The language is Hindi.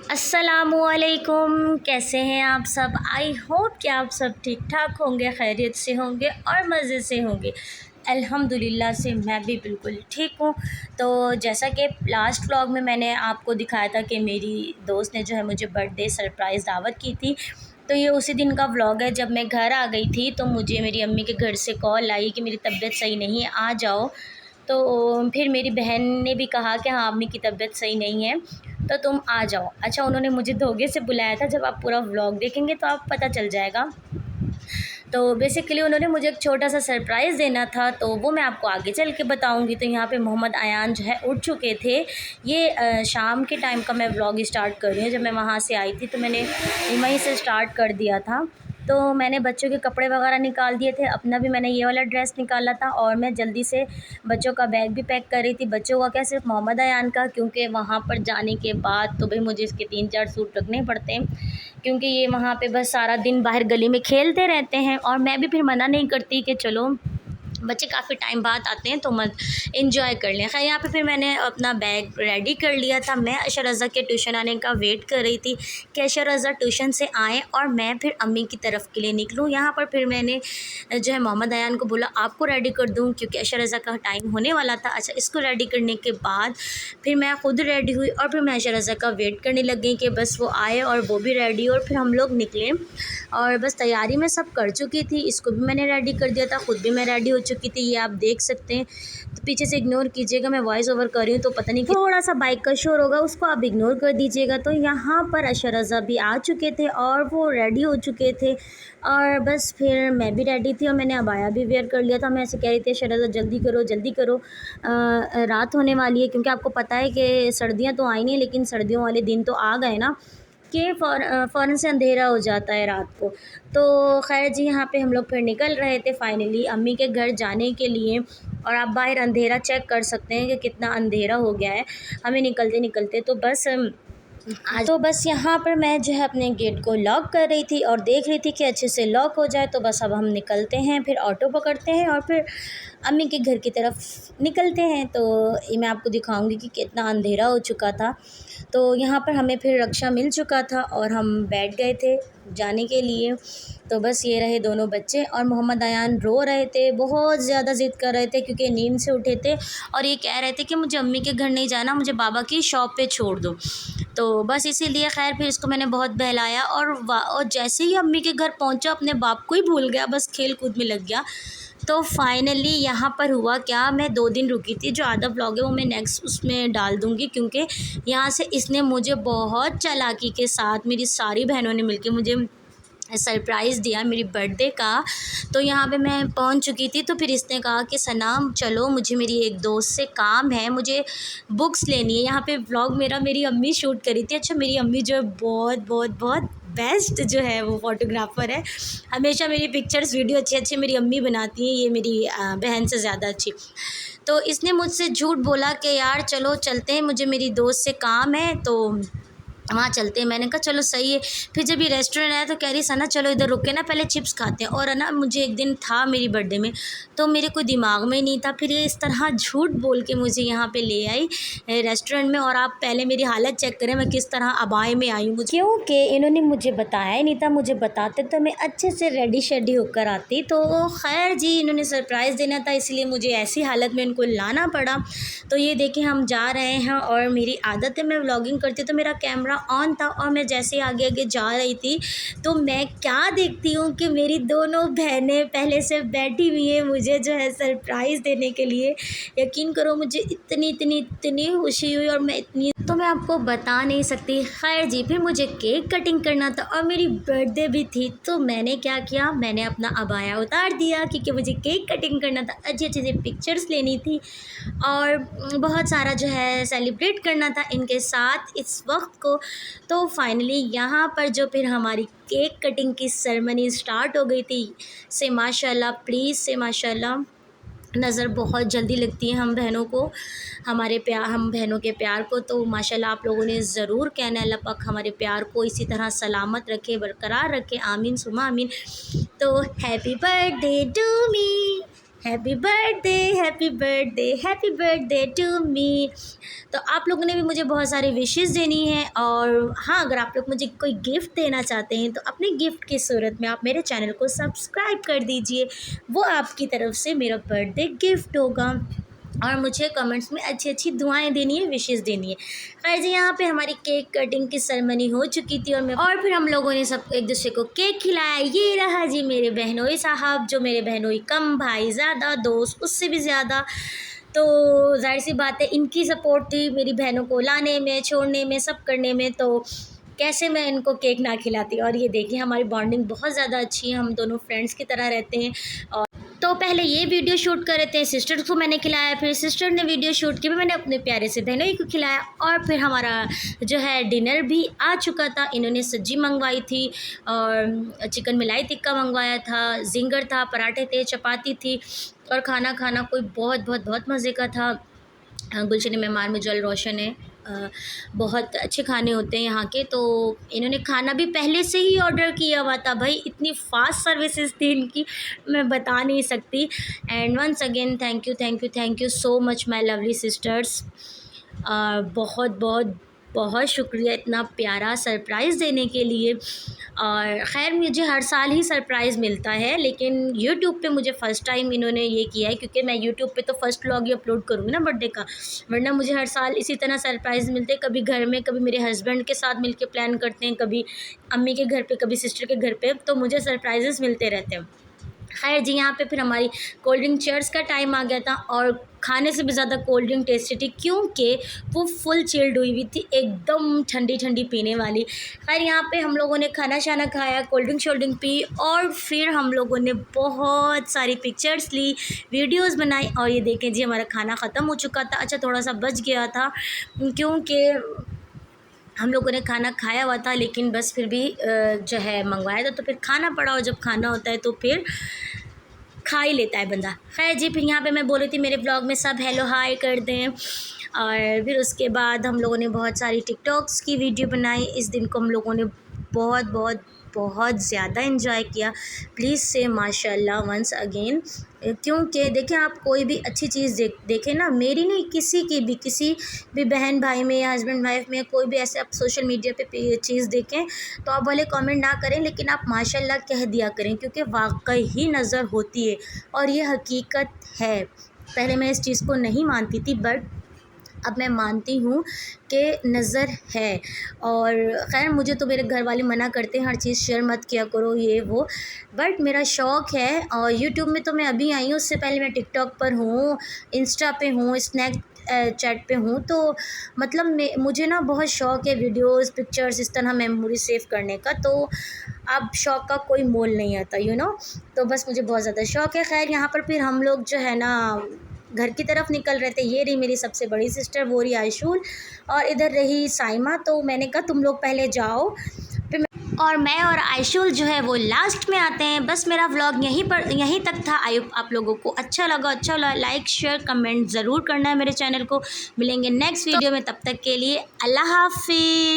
अस्सलामुअलैकुम। कैसे हैं आप सब? आई होप कि आप सब ठीक ठाक होंगे, खैरियत से होंगे और मज़े से होंगे। अल्हम्दुलिल्लाह से मैं भी बिल्कुल ठीक हूँ। तो जैसा कि लास्ट व्लॉग में मैंने आपको दिखाया था कि मेरी दोस्त ने जो है मुझे बर्थडे सरप्राइज़ दावत की थी, तो ये उसी दिन का व्लॉग है। जब मैं घर आ गई थी तो मुझे मेरी अम्मी के घर से कॉल आई कि मेरी तबीयत सही नहीं है, आ जाओ। तो फिर मेरी बहन ने भी कहा कि हाँ, अम्मी की तबीयत सही नहीं है तो तुम आ जाओ। अच्छा, उन्होंने मुझे धोखे से बुलाया था। जब आप पूरा व्लॉग देखेंगे तो आप पता चल जाएगा। तो बेसिकली उन्होंने मुझे एक छोटा-सा सरप्राइज़ देना था, तो वो मैं आपको आगे चल के बताऊँगी। तो यहाँ पे मोहम्मद अयान जो है उठ चुके थे। ये शाम के टाइम का मैं व्लॉग स्टार्ट कर रही हूँ। जब मैं वहाँ से आई थी तो मैंने वहीं से स्टार्ट कर दिया था। तो मैंने बच्चों के कपड़े वगैरह निकाल दिए थे, अपना भी मैंने ये वाला ड्रेस निकाला था और मैं जल्दी से बच्चों का बैग भी पैक कर रही थी। बच्चों का क्या, सिर्फ मोहम्मद अयान का, क्योंकि वहाँ पर जाने के बाद तो भाई मुझे इसके 3-4 सूट रखने पड़ते हैं, क्योंकि ये वहाँ पे बस सारा दिन बाहर गली में खेलते रहते हैं और मैं भी फिर मना नहीं करती कि चलो बच्चे काफ़ी टाइम बाद आते हैं तो मत एंजॉय कर लें। खैर, यहाँ पे फिर मैंने अपना बैग रेडी कर लिया था। मैं अशर रज़ा के ट्यूशन आने का वेट कर रही थी कि अशर रज़ा ट्यूशन से आएँ और मैं फिर अम्मी की तरफ के लिए निकलूँ। यहाँ पर फिर मैंने जो है मोहम्मद अयान को बोला आपको रेडी कर दूँ, क्योंकि अशर रज़ा का टाइम होने वाला था। अच्छा, इसको रेडी करने के बाद फिर मैं ख़ुद रेडी हुई और फिर मैं अशर रज़ा का वेट करने लग गई कि बस वो आए और वो भी रेडी हो और फिर हम लोग निकले। और बस तैयारी मैं सब कर चुकी थी, इसको भी मैंने रेडी कर दिया था, ख़ुद भी मैं रेडी हो चुकी थी। ये आप देख सकते हैं। तो पीछे से इग्नोर कीजिएगा, मैं वॉइस ओवर कर रही हूँ तो पता नहीं थोड़ा सा बाइक का शोर होगा, उसको आप इग्नोर कर दीजिएगा। तो यहाँ पर अशर रज़ा भी आ चुके थे और वो रेडी हो चुके थे और बस फिर मैं भी रेडी थी और मैंने अबाया भी वेयर कर लिया था। मैं ऐसे कह रही थी अशर रज़ा जल्दी करो, रात होने वाली है, क्योंकि आपको पता है कि सर्दियाँ तो आई नहीं लेकिन सर्दियों वाले दिन तो आ गए ना कि फ़ौरन से अंधेरा हो जाता है रात को। तो ख़ैर जी, यहाँ पे हम लोग फिर निकल रहे थे फ़ाइनली अम्मी के घर जाने के लिए। और आप बाहर अंधेरा चेक कर सकते हैं कि कितना अंधेरा हो गया है हमें निकलते निकलते। तो बस यहाँ पर मैं जो है अपने गेट को लॉक कर रही थी और देख रही थी कि अच्छे से लॉक हो जाए। तो बस अब हम निकलते हैं, फिर ऑटो पकड़ते हैं और फिर अम्मी के घर की तरफ निकलते हैं। तो ये मैं आपको दिखाऊंगी कि कितना अंधेरा हो चुका था। तो यहाँ पर हमें फिर रिक्शा मिल चुका था और हम बैठ गए थे जाने के लिए। तो बस ये रहे दोनों बच्चे और मोहम्मद अयान रो रहे थे, बहुत ज़्यादा ज़िद कर रहे थे क्योंकि नींद से उठे थे और ये कह रहे थे कि मुझे अम्मी के घर नहीं जाना, मुझे बाबा की शॉप पे छोड़ दो। तो बस इसीलिए खैर फिर इसको मैंने बहुत बहलाया और जैसे ही अम्मी के घर पहुंचा अपने बाप को ही भूल गया, बस खेल कूद में लग गया। तो फाइनली यहाँ पर हुआ क्या, मैं 2 दिन रुकी थी, जो आधा व्लॉग है वो मैं नेक्स्ट उसमें डाल दूँगी, क्योंकि यहाँ से इसने मुझे बहुत चालाकी के साथ, मेरी सारी बहनों ने मिलके मुझे सरप्राइज़ दिया मेरी बर्थडे का। तो यहाँ पे मैं पहुँच चुकी थी तो फिर इसने कहा कि सना चलो, मुझे मेरी एक दोस्त से काम है, मुझे बुक्स लेनी है। यहाँ पे व्लॉग मेरी अम्मी शूट करी थी। अच्छा, मेरी अम्मी जो है बहुत बहुत बहुत बेस्ट जो है वो फ़ोटोग्राफ़र है। हमेशा मेरी पिक्चर्स वीडियो अच्छे अच्छे मेरी अम्मी बनाती हैं, ये मेरी बहन से ज़्यादा अच्छी। तो इसने मुझसे झूठ बोला कि यार चलो चलते हैं, मुझे मेरी दोस्त से काम है तो वहाँ चलते हैं। मैंने कहा चलो सही है। फिर जब ये रेस्टोरेंट आया तो कह रही सना चलो इधर रुक के ना पहले चिप्स खाते हैं। और है ना, मुझे एक दिन था मेरी बर्थडे में तो मेरे कोई दिमाग में ही नहीं था। फिर ये इस तरह झूठ बोल के मुझे यहाँ पे ले आई रेस्टोरेंट में। और आप पहले मेरी हालत चेक करें, मैं किस तरह अबाए में आई हूँ, क्योंकि इन्होंने मुझे बताया ही नहीं था। मुझे बताते तो मैं अच्छे से रेडी शेडी होकर आती। तो खैर जी, इन्होंने सरप्राइज़ देना था इसलिए मुझे ऐसी हालत में इनको लाना पड़ा। तो ये देखिए हम जा रहे हैं और मेरी आदत है, मैं व्लॉगिंग करती तो मेरा कैमरा ऑन था और मैं जैसे ही आगे आगे जा रही थी तो मैं क्या देखती हूँ कि मेरी दोनों बहनें पहले से बैठी हुई हैं मुझे जो है सरप्राइज़ देने के लिए। यकीन करो मुझे इतनी इतनी इतनी खुशी हुई और मैं आपको बता नहीं सकती। खैर जी, फिर मुझे केक कटिंग करना था और मेरी बर्थडे भी थी। तो मैंने क्या किया, मैंने अपना अबाया उतार दिया क्योंकि मुझे केक कटिंग करना था, अच्छी अच्छी सी पिक्चर्स लेनी थी और बहुत सारा जो है सेलिब्रेट करना था इनके साथ इस वक्त को। तो फाइनली यहाँ पर जो फिर हमारी केक कटिंग की सेरेमनी स्टार्ट हो गई थी। से माशाल्लाह, प्लीज़ से माशाल्लाह, नज़र बहुत जल्दी लगती है हम बहनों को, हम बहनों के प्यार को। तो माशाल्लाह आप लोगों ने ज़रूर कहना है अल्लाह पाक हमारे प्यार को इसी तरह सलामत रखे, बरकरार रखे, आमीन सुमा आमीन। तो happy birthday to me, happy birthday, happy birthday, happy birthday to me. तो आप लोगों ने भी मुझे बहुत सारी विशेस देनी है, और हाँ, अगर आप लोग मुझे कोई गिफ्ट देना चाहते हैं तो अपने गिफ्ट की सूरत में आप मेरे चैनल को सब्सक्राइब कर दीजिए, वो आपकी तरफ से मेरा बर्थडे गिफ्ट होगा। और मुझे कमेंट्स में अच्छी अच्छी दुआएं देनी है, विशेस देनी है। खैर जी, यहाँ पे हमारी केक कटिंग की सेरेमनी हो चुकी थी, और फिर हम लोगों ने सब एक दूसरे को केक खिलाया। ये रहा जी मेरे बहनोई साहब, जो मेरे बहनोई कम, भाई ज़्यादा, दोस्त उससे भी ज़्यादा। तो जाहिर सी बात है, इनकी सपोर्ट थी मेरी बहनों को लाने में, छोड़ने में, सब करने में, तो कैसे मैं इनको केक ना खिलाती। और ये देखिए, हमारी बॉन्डिंग बहुत ज़्यादा अच्छी है, हम दोनों फ्रेंड्स की तरह रहते हैं। और तो पहले ये वीडियो शूट कर रहे थे, सिस्टर को मैंने खिलाया, फिर सिस्टर ने वीडियो शूट की, मैंने अपने प्यारे से बहनोई को खिलाया, और फिर हमारा जो है डिनर भी आ चुका था। इन्होंने सब्जी मंगवाई थी और चिकन मलाई टिक्का मंगवाया था, जिंगर था, पराठे थे, चपाती थी, और खाना खाना कोई बहुत बहुत बहुत मज़े का था। गुलशन मेहमान में जल रोशन है। बहुत अच्छे खाने होते हैं यहाँ के। तो इन्होंने खाना भी पहले से ही ऑर्डर किया हुआ था, भाई इतनी फास्ट सर्विसेज थी इनकी, मैं बता नहीं सकती। And once again thank you, thank you, thank you so much my lovely sisters. बहुत बहुत बहुत शुक्रिया इतना प्यारा सरप्राइज़ देने के लिए। और ख़ैर, मुझे हर साल ही सरप्राइज़ मिलता है, लेकिन यूट्यूब पे मुझे फ़र्स्ट टाइम इन्होंने ये किया है, क्योंकि मैं यूट्यूब पे तो फ़र्स्ट व्लॉग ही अपलोड करूँगी ना बर्थडे का, वरना मुझे हर साल इसी तरह सरप्राइज़ मिलते हैं। कभी घर में, कभी मेरे हस्बैंड के साथ मिलके प्लान करते हैं, कभी अम्मी के घर पे, कभी सिस्टर के घर पे, तो मुझे सरप्राइजेस मिलते रहते हैं। खैर जी, यहाँ पे फिर हमारी कोल्ड ड्रिंक चेयर्स का टाइम आ गया था, और खाने से भी ज़्यादा कोल्ड ड्रिंक टेस्टी थी, क्योंकि वो फुल चिल्ड हुई हुई थी, एकदम ठंडी ठंडी पीने वाली। खैर यहाँ पे हम लोगों ने खाना शाना खाया, कोल्ड ड्रिंक शोल्ड ड्रिंक पी, और फिर हम लोगों ने बहुत सारी पिक्चर्स ली, वीडियोस बनाई। और ये देखें जी, हमारा खाना ख़त्म हो चुका था। अच्छा, थोड़ा सा बच गया था, क्योंकि हम लोगों ने खाना खाया हुआ था, लेकिन बस फिर भी जो है मंगवाया था, तो फिर खाना पड़ा, और जब खाना होता है तो फिर खा ही लेता है बंदा। खैर जी, फिर यहाँ पे मैं बोल रही थी मेरे ब्लॉग में सब हेलो हाय कर दें। और फिर उसके बाद हम लोगों ने बहुत सारी टिकटॉक्स की वीडियो बनाई। इस दिन को हम लोगों ने बहुत बहुत बहुत ज़्यादा इन्जॉय किया। प्लीज़ से माशाल्लाह वंस अगेन, क्योंकि देखें, आप कोई भी अच्छी चीज़ देखें ना, मेरी नहीं, किसी की भी, किसी भी बहन भाई में या हस्बैंड वाइफ में, कोई भी ऐसे आप सोशल मीडिया पे चीज़ देखें तो आप भले कमेंट ना करें, लेकिन आप माशाल्लाह कह दिया करें, क्योंकि वाकई ही नज़र होती है, और ये हकीकत है। पहले मैं इस चीज़ को नहीं मानती थी, बट अब मैं मानती हूँ कि नज़र है। और ख़ैर, मुझे तो मेरे घर वाले मना करते हैं, हर चीज़ शेयर मत किया करो, ये वो, बट मेरा शौक़ है। और यूट्यूब में तो मैं अभी आई हूँ, उससे पहले मैं टिकटॉक पर हूँ, इंस्टा पे हूँ, स्नैक चैट पे हूँ। तो मतलब मुझे ना बहुत शौक़ है वीडियोस, पिक्चर्स, इस तरह मेमोरी सेव करने का। तो अब शौक़ का कोई मोल नहीं आता, तो बस मुझे बहुत ज़्यादा शौक़ है। खैर, यहाँ पर फिर हम लोग जो है ना घर की तरफ निकल रहे थे। ये रही मेरी सबसे बड़ी सिस्टर, वो रही आयशूल, और इधर रही साइमा। तो मैंने कहा तुम लोग पहले जाओ, फिर और मैं और आयशूल जो है वो लास्ट में आते हैं। बस मेरा व्लॉग यहीं तक था। आप लोगों को अच्छा लगा, लाइक शेयर कमेंट ज़रूर करना है मेरे चैनल को। मिलेंगे नेक्स्ट वीडियो में, तब तक के लिए अल्लाह हाफिज़।